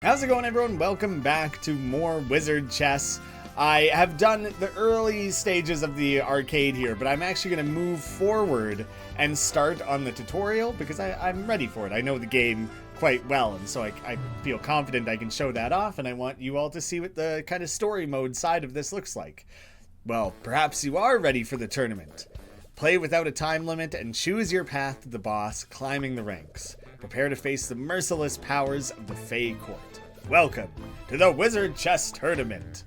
How's it going, everyone? Welcome back to more Wizard Chess. I have done the early stages of the arcade here, but I'm actually going to move forward and start on the tutorial because I'm ready for it. I know the game quite well, and so I feel confident I can show that off, and I want you all to see what the kind of story mode side of this looks like. Well, perhaps you are ready for the tournament. Play without a time limit and choose your path to the boss, climbing the ranks. Prepare to face the merciless powers of the Fae Court. Welcome to the Wizard Chess Tournament.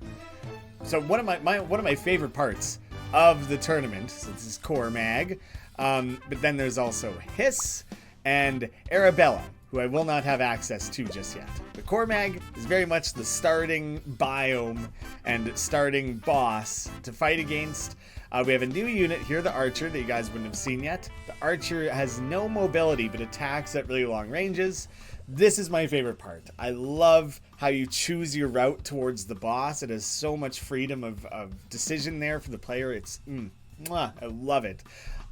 So one of my favorite parts of the tournament, so this is Core Mag, but then there's also Hiss and Arabella, who I will not have access to just yet. The Core Mag is very much the starting biome and starting boss to fight against. We have a new unit here, the Archer, that you guys wouldn't have seen yet. The Archer has no mobility, but attacks at really long ranges. This is my favorite part. I love how you choose your route towards the boss. It has so much freedom of decision there for the player. It's, I love it.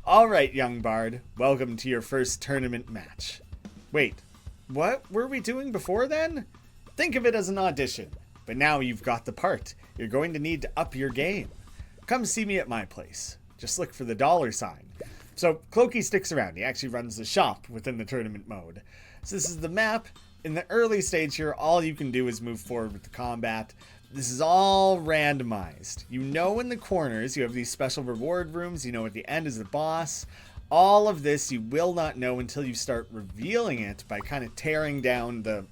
All right, young bard, welcome to your first tournament match. Wait, what were we doing before then? Think of it as an audition, but now you've got the part. You're going to need to up your game. Come see me at my place. Just look for the $sign. So Clokey sticks around. He actually runs the shop within the tournament mode. So this is the map. In the early stage here, all you can do is move forward with the combat. This is all randomized. You know in the corners you have these special reward rooms. You know at the end is the boss. All of this you will not know until you start revealing it by kind of tearing down the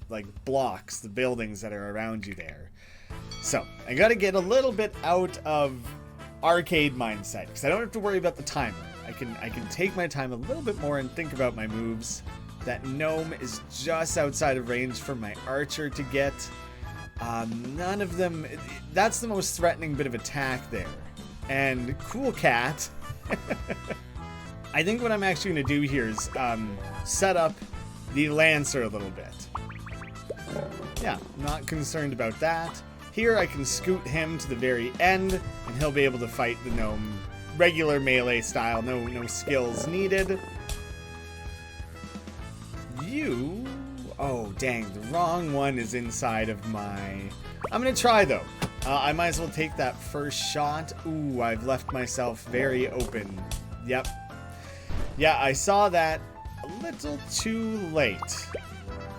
blocks, the buildings that are around you there. So I got to get a little bit out of arcade mindset because I don't have to worry about the timer. I can take my time a little bit more and think about my moves. That gnome is just outside of range for my archer to get. None of them. That's the most threatening bit of attack there. And cool cat. I think what I'm actually going to do here is set up the Lancer a little bit. Yeah, I'm not concerned about that. Here I can scoot him to the very end, and he'll be able to fight the gnome regular melee style. No skills needed. Oh dang, the wrong one is inside of my... I'm gonna try though. I might as well take that first shot. Ooh, I've left myself very open. Yep. Yeah, I saw that a little too late.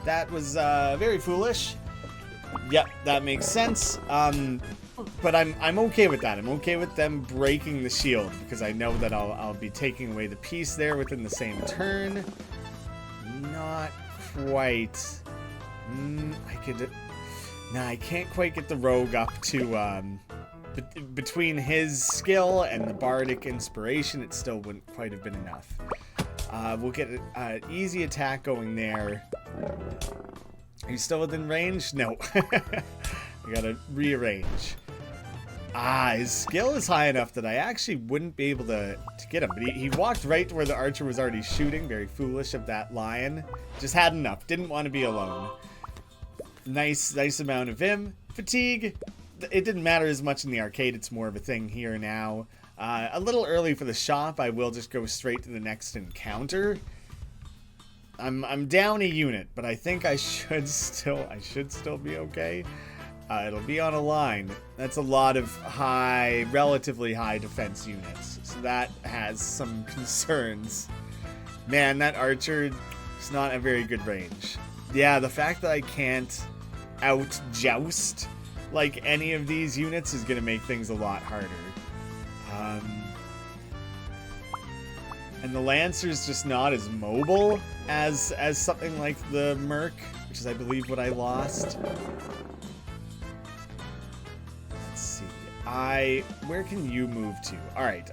That was very foolish. Yep, that makes sense. But I'm okay with that. I'm okay with them breaking the shield because I know that I'll be taking away the piece there within the same turn. Not quite. I can't quite get the rogue up to between his skill and the bardic inspiration. It still wouldn't quite have been enough. We'll get an easy attack going there. Are you still within range? No. I gotta rearrange. His skill is high enough that I actually wouldn't be able to get him. But he walked right to where the archer was already shooting. Very foolish of that lion. Just had enough. Didn't want to be alone. Nice amount of him. Fatigue. It didn't matter as much in the arcade. It's more of a thing here now. A little early for the shop. I will just go straight to the next encounter. I'm down a unit, but I think I should still be okay. It'll be on a line. That's a lot of relatively high defense units. So that has some concerns. Man, that archer is not a very good range. Yeah, the fact that I can't out-joust like any of these units is going to make things a lot harder. And the Lancer's just not as mobile as something like the Merc, which is, I believe, what I lost. Let's see. Where can you move to? All right,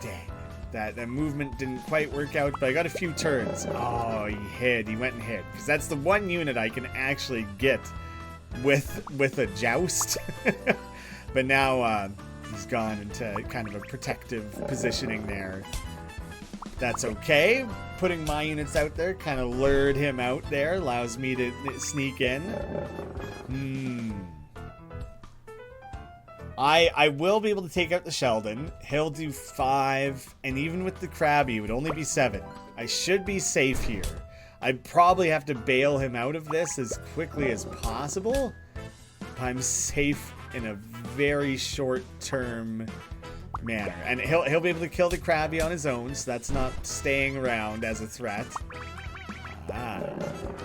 dang, that movement didn't quite work out, but I got a few turns. Oh, he went and hid, because that's the one unit I can actually get with a joust. But now he's gone into kind of a protective positioning there. That's okay. Putting my units out there kind of lured him out there. Allows me to sneak in. I will be able to take out the Sheldon. He'll do 5. And even with the Krabby, it would only be 7. I should be safe here. I'd probably have to bail him out of this as quickly as possible. I'm safe in a very short-term manner. And he'll be able to kill the Krabby on his own, so that's not staying around as a threat.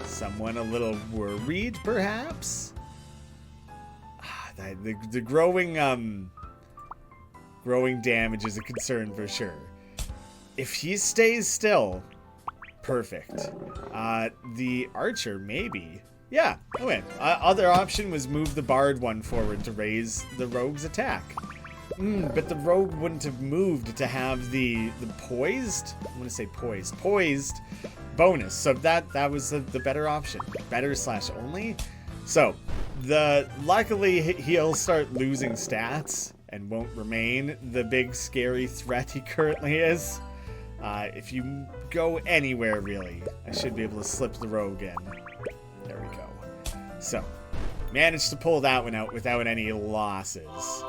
Someone a little worried, perhaps? The growing damage is a concern for sure. If he stays still, perfect. The archer, maybe. Yeah, okay. Other option was move the bard one forward to raise the rogue's attack. But the rogue wouldn't have moved to have the poised, I'm gonna say poised bonus. So that was the better option. Better/only. So luckily he'll start losing stats and won't remain the big scary threat he currently is. If you go anywhere really, I should be able to slip the rogue in. There we go. So, managed to pull that one out without any losses.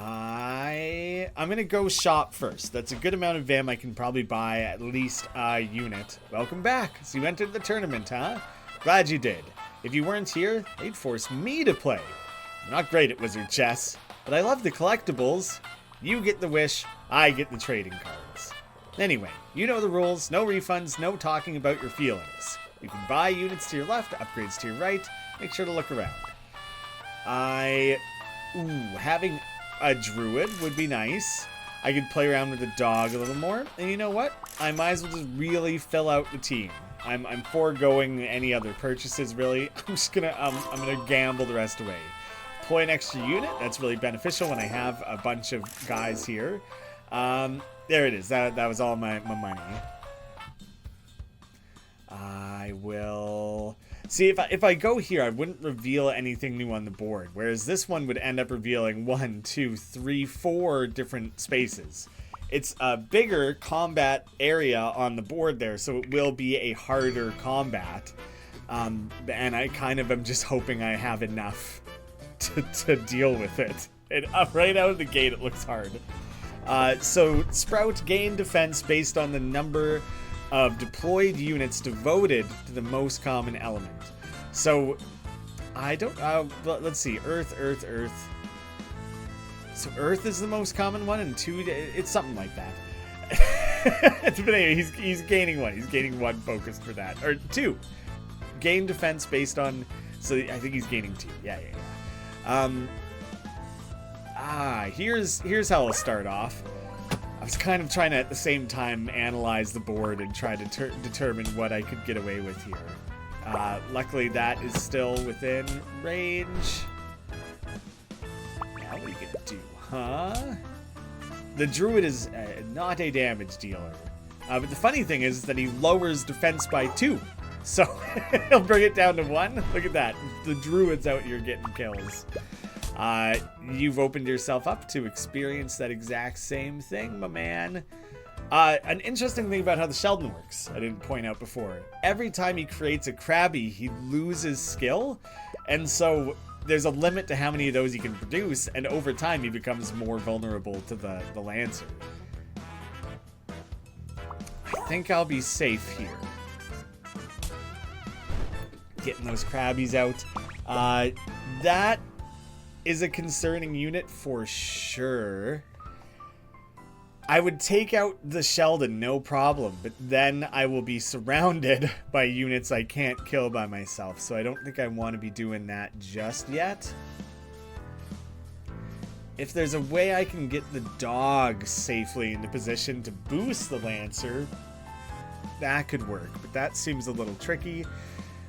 I'm gonna go shop first. That's a good amount of Vim. I can probably buy at least a unit. Welcome back. So you entered the tournament, huh? Glad you did. If you weren't here, they'd force me to play. I'm not great at WizardChess, but I love the collectibles. You get the wish, I get the trading cards. Anyway, you know the rules. No refunds, no talking about your feelings. You can buy units to your left, upgrades to your right. Make sure to look around. Having a druid would be nice. I could play around with the dog a little more. And you know what? I might as well just really fill out the team. I'm foregoing any other purchases, really. I'm gonna gamble the rest away. Deploy an extra unit. That's really beneficial when I have a bunch of guys here. There it is. That was all my money. I will... See, if I go here, I wouldn't reveal anything new on the board, whereas this one would end up revealing 1, 2, 3, 4 different spaces. It's a bigger combat area on the board there, so it will be a harder combat. And I kind of am just hoping I have enough to deal with it. And right out of the gate, it looks hard. So Sprout gain defense based on the number of deployed units devoted to the most common element. So I don't let's see, Earth. So Earth is the most common one, and 2, it's something like that. But anyway, he's gaining 1. He's gaining 1 focus for that, or 2. Gain defense based on, so I think he's gaining 2. Yeah. Here's how I'll start off. I was kind of trying to, at the same time, analyze the board and try to determine what I could get away with here. Luckily, that is still within range. Now what are you gonna do, huh? The druid is not a damage dealer. But the funny thing is that he lowers defense by 2. So he'll bring it down to 1. Look at that. The druid's out here getting kills. You've opened yourself up to experience that exact same thing, my man. An interesting thing about how the Sheldon works, I didn't point out before. Every time he creates a Krabby, he loses skill. And so there's a limit to how many of those he can produce, and over time he becomes more vulnerable to the Lancer. I think I'll be safe here. Getting those Krabbies out. That is a concerning unit for sure. I would take out the Sheldon, no problem, but then I will be surrounded by units I can't kill by myself, so I don't think I want to be doing that just yet. If there's a way I can get the dog safely into position to boost the Lancer, that could work, but that seems a little tricky.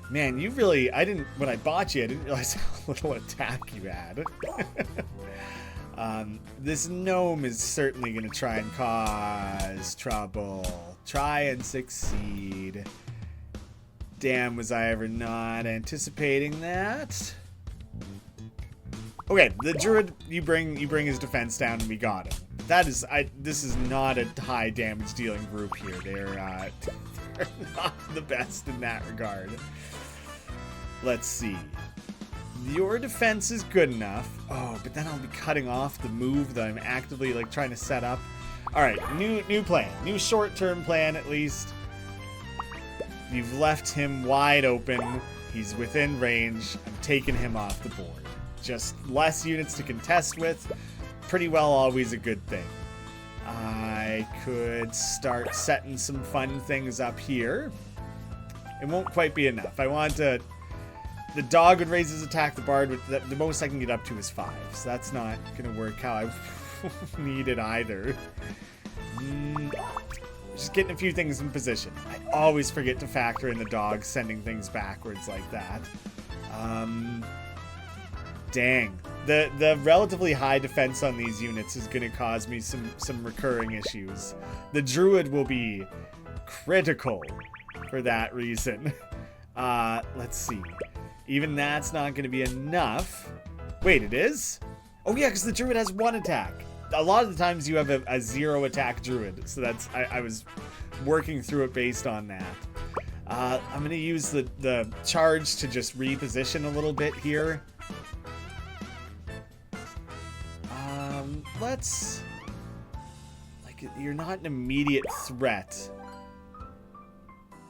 Man, you really, when I bought you, I didn't realize how little attack you had. This gnome is certainly going to try and cause trouble. Try and succeed. Damn, was I ever not anticipating that? Okay, the druid, you bring his defense down and we got him. This is not a high damage dealing group here. They're not the best in that regard. Let's see. Your defense is good enough. Oh, but then I'll be cutting off the move that I'm actively trying to set up. All right, new plan. New short-term plan at least. You've left him wide open. He's within range. I'm taking him off the board. Just less units to contest with. Pretty well always a good thing. I could start setting some fun things up here. It won't quite be enough. I want to... The dog would raise his attack. The bard would... The most I can get up to is 5. So that's not going to work how I need it either. Just getting a few things in position. I always forget to factor in the dog sending things backwards like that. Dang. The relatively high defense on these units is going to cause me some recurring issues. The druid will be critical for that reason. Let's see. Even that's not going to be enough. Wait, it is? Oh yeah, because the druid has 1 attack. A lot of the times you have a 0 attack druid, so that's I was working through it based on that. I'm going to use the charge to just reposition a little bit here. Let's... Like, you're not an immediate threat.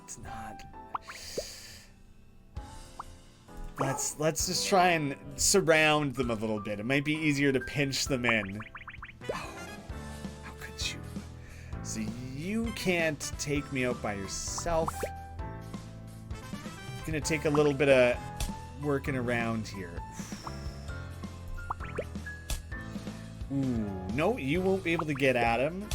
It's not... Let's just try and surround them a little bit. It might be easier to pinch them in. Oh, how could you? So you can't take me out by yourself. It's gonna take a little bit of working around here. Ooh, no, you won't be able to get at him.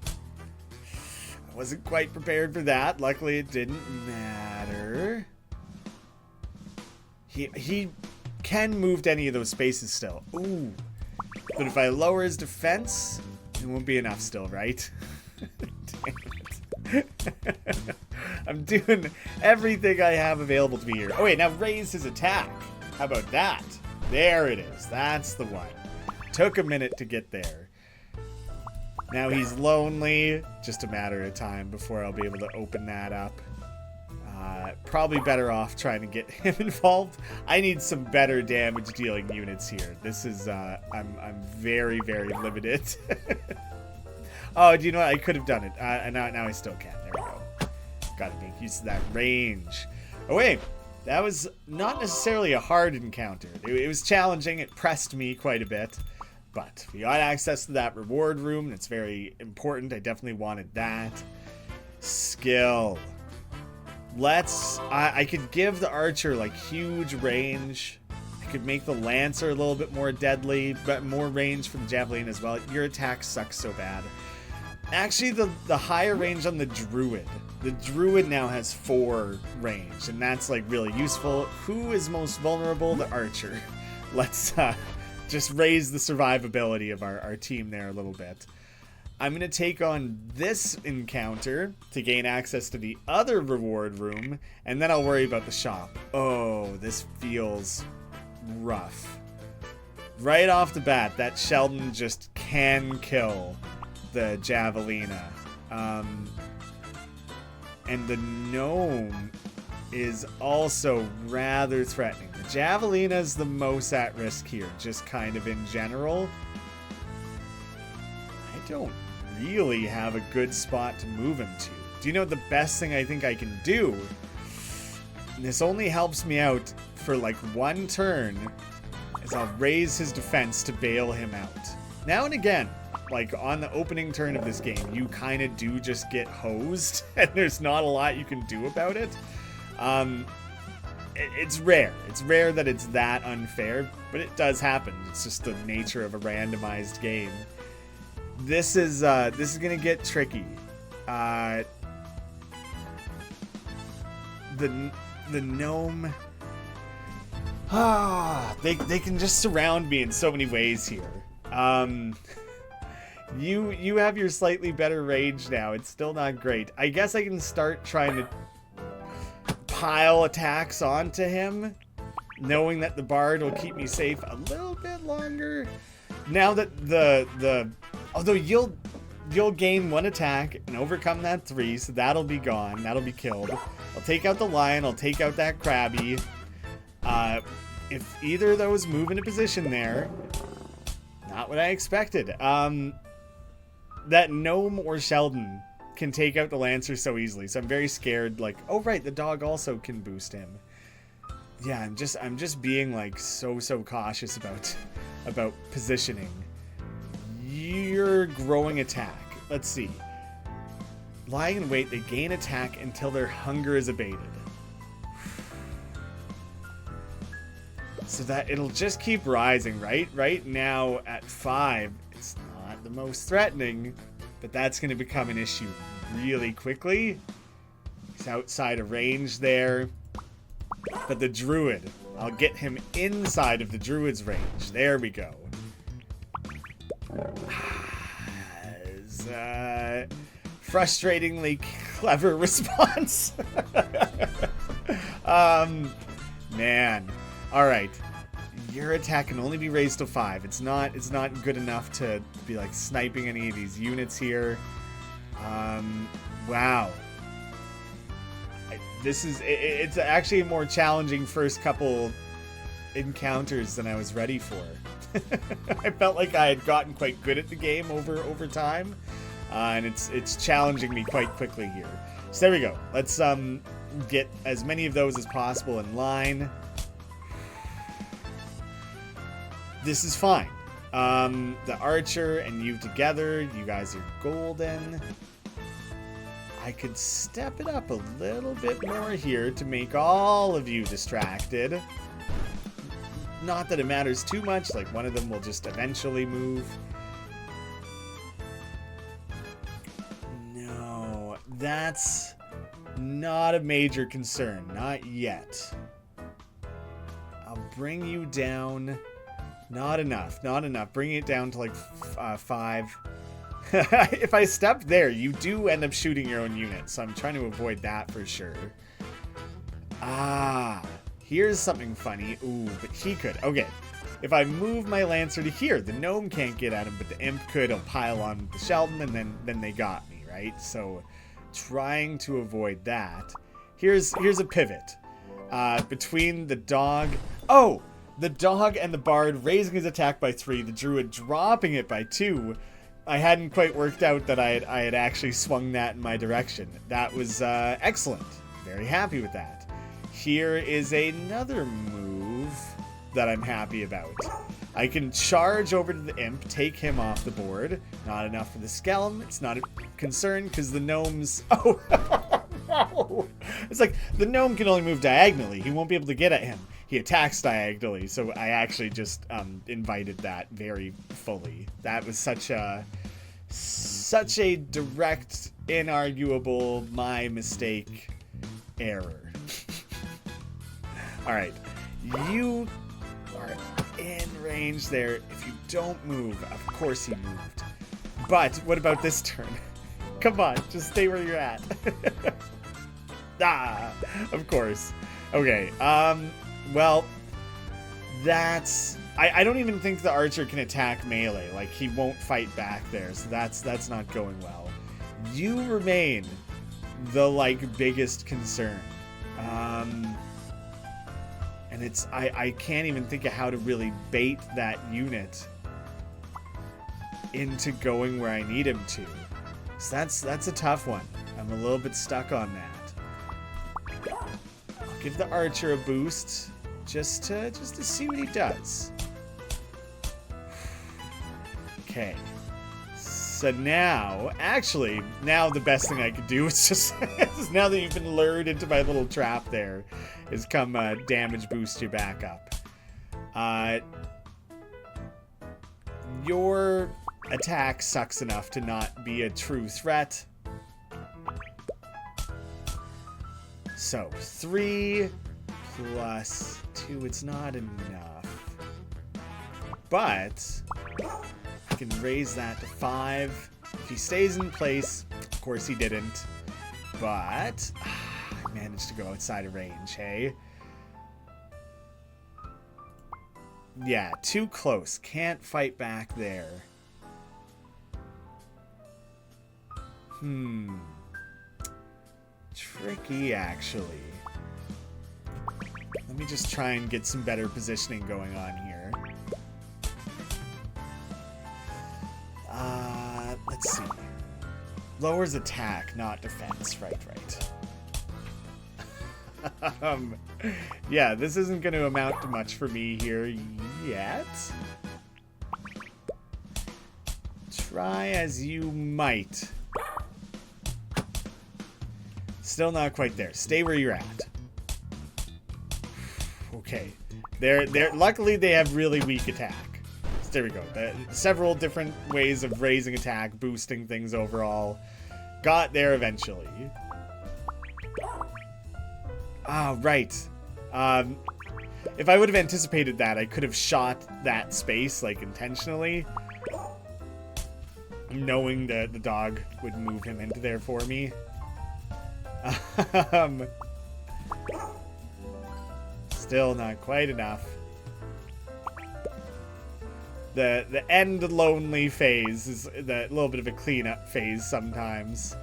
I wasn't quite prepared for that. Luckily, it didn't matter. He can move to any of those spaces still. Ooh. But if I lower his defense, it won't be enough still, right? Damn it. I'm doing everything I have available to me here. Oh wait, now raise his attack. How about that? There it is. That's the one. Took a minute to get there. Now he's lonely. Just a matter of time before I'll be able to open that up. Probably better off trying to get him involved. I need some better damage dealing units here. This is, I'm very, very limited. Oh, do you know what? I could have done it. Now I still can. There we go. Gotta make use of that range. Oh, wait. That was not necessarily a hard encounter. It was challenging. It pressed me quite a bit. But we got access to that reward room. It's very important. I definitely wanted that. Skill. I could give the archer like huge range. I could make the lancer a little bit more deadly, but more range for the javelin as well. Your attack sucks so bad. Actually, the higher range on the druid. The druid now has 4 range, and that's like really useful. Who is most vulnerable? The archer. Let's just raise the survivability of our team there a little bit. I'm going to take on this encounter to gain access to the other reward room, and then I'll worry about the shop. Oh, this feels rough. Right off the bat, that Sheldon just can kill the Javelina. And the gnome is also rather threatening. The Javelina is the most at risk here, just kind of in general. I don't really have a good spot to move him to. Do you know the best thing I think I can do? This only helps me out for like 1 turn, is I'll raise his defense to bail him out. Now and again, like on the opening turn of this game, you kind of do just get hosed, and there's not a lot you can do about it. It's rare. It's rare that it's that unfair, but it does happen. It's just the nature of a randomized game. This is gonna get tricky. The gnome. They can just surround me in so many ways here. You have your slightly better range now. It's still not great. I guess I can start trying to pile attacks onto him, knowing that the bard will keep me safe a little bit longer. Now that although you'll gain 1 attack and overcome that 3, so that'll be gone. That'll be killed. I'll take out the lion. I'll take out that crabby. If either of those move into position there, not what I expected. That gnome or Sheldon can take out the Lancer so easily. So I'm very scared. Like, oh right, the dog also can boost him. Yeah, I'm just being like so cautious about positioning. Your growing attack. Let's see. Lying in wait, they gain attack until their hunger is abated. So that it'll just keep rising, right? Right now at 5, it's not the most threatening, but that's going to become an issue really quickly. He's outside of range there. But the Druid, I'll get him inside of the Druid's range. There we go. Frustratingly clever response. Man. All right. Your attack can only be raised to 5. It's not good enough to be like sniping any of these units here. Wow. It's actually a more challenging first couple encounters than I was ready for. I felt like I had gotten quite good at the game over time, and it's challenging me quite quickly here. So there we go. Let's get as many of those as possible in line. This is fine. The archer and you together, you guys are golden. I could step it up a little bit more here to make all of you distracted. Not that it matters too much, like one of them will just eventually move. No, that's not a major concern, not yet. I'll bring you down. Not enough. Bring it down to like 5. If I step there, you do end up shooting your own unit, so I'm trying to avoid that for sure. Here's something funny. Ooh, but he could. Okay, if I move my Lancer to here, the gnome can't get at him, but the imp could. He'll pile on the Sheldon, and then they got me, right? So trying to avoid that. Here's a pivot. Between the dog... Oh! The dog and the bard raising his attack by 3, the druid dropping it by 2. I hadn't quite worked out that I had actually swung that in my direction. That was excellent. Very happy with that. Here is another move that I'm happy about. I can charge over to the imp, take him off the board. Not enough for the skeleton. It's not a concern because the gnomes... Oh, no! It's like the gnome can only move diagonally. He won't be able to get at him. He attacks diagonally, so I actually just invited that very fully. That was such a direct, inarguable, my mistake error. All right, you are in range there. If you don't move, of course he moved. But what about this turn? Come on, just stay where you're at. Of course. Okay, well, that's... I don't even think the archer can attack melee. Like, he won't fight back there, so that's not going well. You remain the, like, biggest concern. And it's... I can't even think of how to really bait that unit into going where I need him to. So that's a tough one. I'm a little bit stuck on that. I'll give the archer a boost just to see what he does. Okay. So now the best thing I could do is just now that you've been lured into my little trap there, is come damage boost you back up. Your attack sucks enough to not be a true threat. So 3 plus 2, it's not enough. But I can raise that to 5. If he stays in place, of course he didn't. But I managed to go outside of range, hey? Yeah, too close. Can't fight back there. Tricky, actually. Let me just try and get some better positioning going on here. Let's see. Lowers attack, not defense. Right. Yeah, this isn't going to amount to much for me here yet. Try as you might. Still not quite there. Stay where you're at. Okay. They're luckily they have really weak attack. So there we go. Several different ways of raising attack, boosting things overall. Got there eventually. Ah, right. If I would have anticipated that, I could have shot that space, like, intentionally. Knowing that the dog would move him into there for me. Still not quite enough. The end lonely phase is the little bit of a cleanup phase sometimes.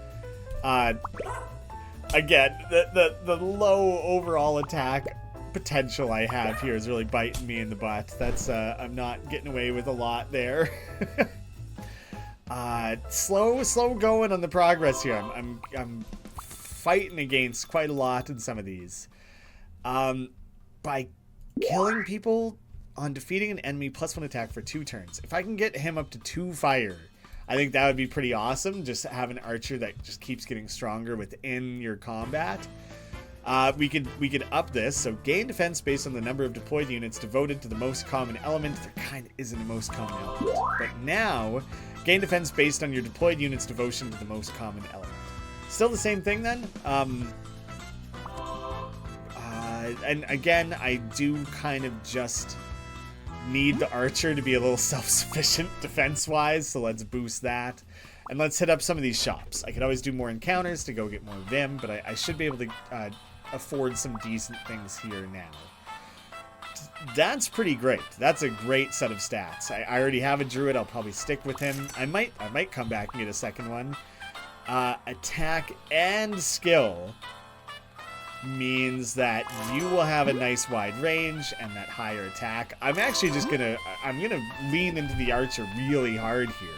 Again, the low overall attack potential I have here is really biting me in the butt. That's I'm not getting away with a lot there. Slow going on the progress here. I'm fighting against quite a lot in some of these. By killing people on defeating an enemy +1 attack for 2 turns. If I can get him up to 2 fire, I think that would be pretty awesome. Just have an archer that just keeps getting stronger within your combat. We could up this. So gain defense based on the number of deployed units devoted to the most common element. There kind of isn't a most common element. But now, gain defense based on your deployed units' devotion to the most common element. Still the same thing then. And again, I do kind of just need the archer to be a little self-sufficient defense-wise, so let's boost that. And let's hit up some of these shops. I could always do more encounters to go get more Vim, but I should be able to afford some decent things here now. That's pretty great. That's a great set of stats. I already have a druid. I'll probably stick with him. I might come back and get a second one. Attack and skill means that you will have a nice wide range and that higher attack. I'm actually just gonna lean into the archer really hard here.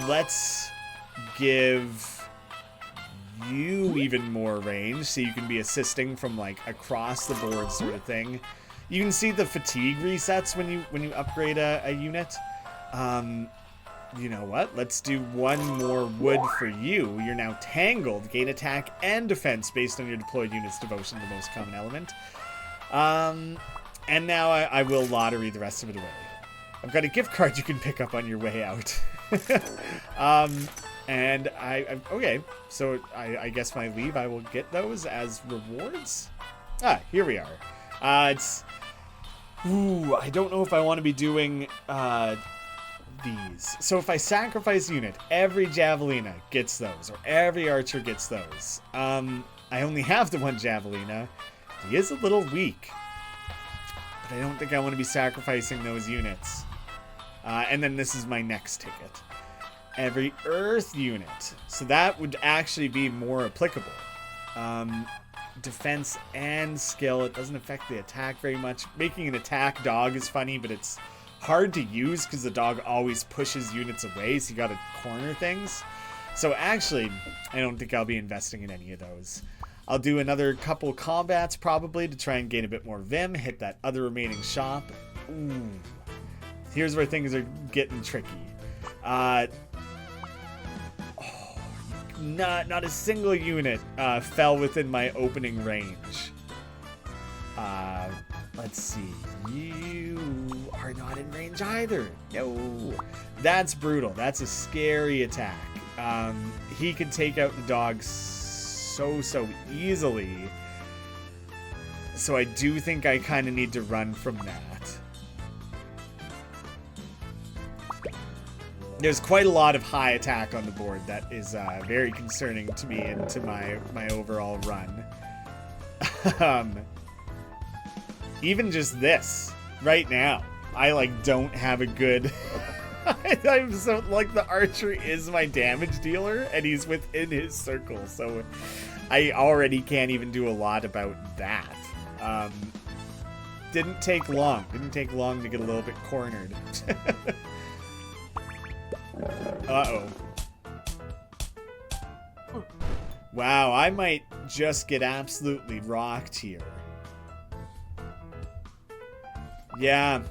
Let's give you even more range so you can be assisting from like across the board sort of thing. You can see the fatigue resets when you upgrade a unit. You know what? Let's do one more wood for you. You're now tangled. Gain attack and defense based on your deployed unit's devotion to the most common element. And now I will lottery the rest of it away. I've got a gift card you can pick up on your way out. And okay, so I guess when I leave, I will get those as rewards. Ah, here we are. Ooh, I don't know if I want to be doing these. So if I sacrifice a unit, every Javelina gets those, or every archer gets those. I only have the one Javelina. He is a little weak, but I don't think I want to be sacrificing those units. And then this is my next ticket. Every earth unit. So that would actually be more applicable. Defense and skill. It doesn't affect the attack very much. Making an attack dog is funny, but it's hard to use because the dog always pushes units away, so you gotta corner things. So actually, I don't think I'll be investing in any of those. I'll do another couple combats probably to try and gain a bit more Vim, hit that other remaining shop. Ooh. Here's where things are getting tricky. Not a single unit fell within my opening range. Let's see. You are not in range either. No. That's brutal. That's a scary attack. He could take out the dog so easily. So I do think I kind of need to run from that. There's quite a lot of high attack on the board that is very concerning to me and to my overall run. Even just this right now, I like don't have a good. I'm so like the archer is my damage dealer and he's within his circle, so I already can't even do a lot about that. Didn't take long to get a little bit cornered. Uh-oh. Wow, I might just get absolutely rocked here. Yeah,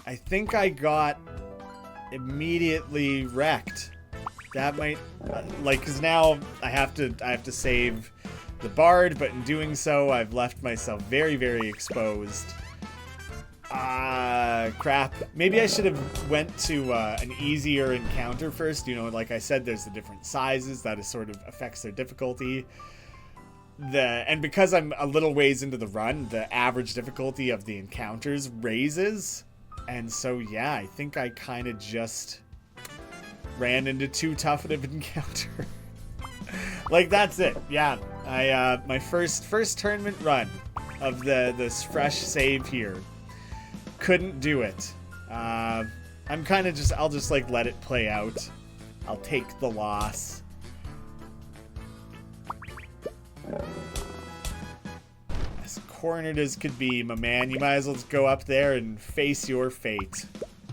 I think I got immediately wrecked. That might, like, cause now I have to save the bard, but in doing so, I've left myself very, very exposed. Crap. Maybe I should have went to an easier encounter first. You know, like I said, there's the different sizes that is sort of affects their difficulty. And because I'm a little ways into the run, the average difficulty of the encounters raises. And so, yeah, I think I kind of just ran into too tough of an encounter. Like, that's it. Yeah, my first tournament run of this fresh save here. Couldn't do it. I'm kind of I'll just like let it play out. I'll take the loss. As cornered as could be, my man. You might as well just go up there and face your fate.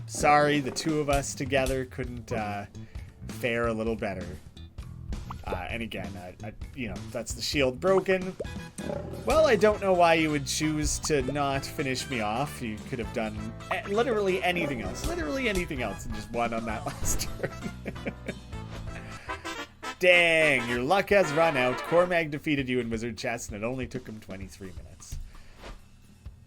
Sorry, the two of us together couldn't fare a little better. And again, you know, that's the shield broken. Well, I don't know why you would choose to not finish me off. You could have done literally anything else. Literally anything else and just won on that last turn. Dang, your luck has run out. Cormag defeated you in Wizard Chess, and it only took him 23 minutes.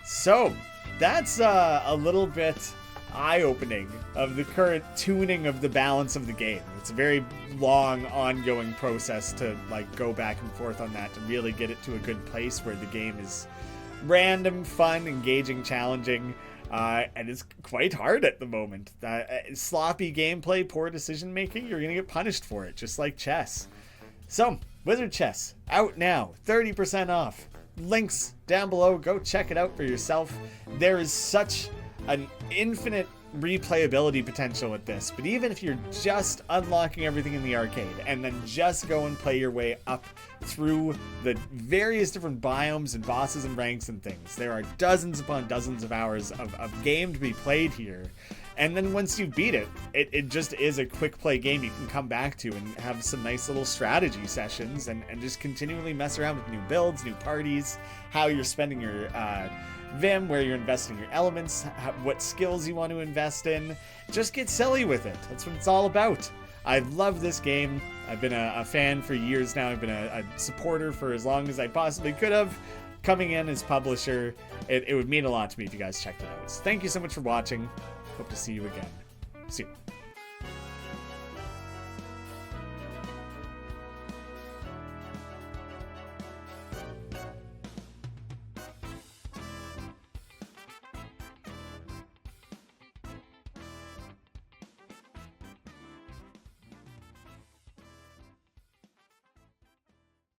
So, that's a little bit eye-opening of the current tuning of the balance of the game. It's a very long, ongoing process to like go back and forth on that to really get it to a good place where the game is random, fun, engaging, challenging, and it's quite hard at the moment. Sloppy gameplay, poor decision making, you're gonna get punished for it, just like chess. So, Wizard Chess, out now, 30% off. Links down below, go check it out for yourself. There is such an infinite replayability potential with this, but even if you're just unlocking everything in the arcade and then just go and play your way up through the various different biomes and bosses and ranks and things, there are dozens upon dozens of hours of game to be played here. And then once you beat it, it just is a quick play game you can come back to and have some nice little strategy sessions and just continually mess around with new builds, new parties, how you're spending your Vim, where you're investing your elements, what skills you want to invest in. Just get silly with it. That's what it's all about. I love this game. I've been a fan for years now. I've been a supporter for as long as I possibly could have. Coming in as publisher, it would mean a lot to me if you guys checked it out. So thank you so much for watching. Hope to see you again soon.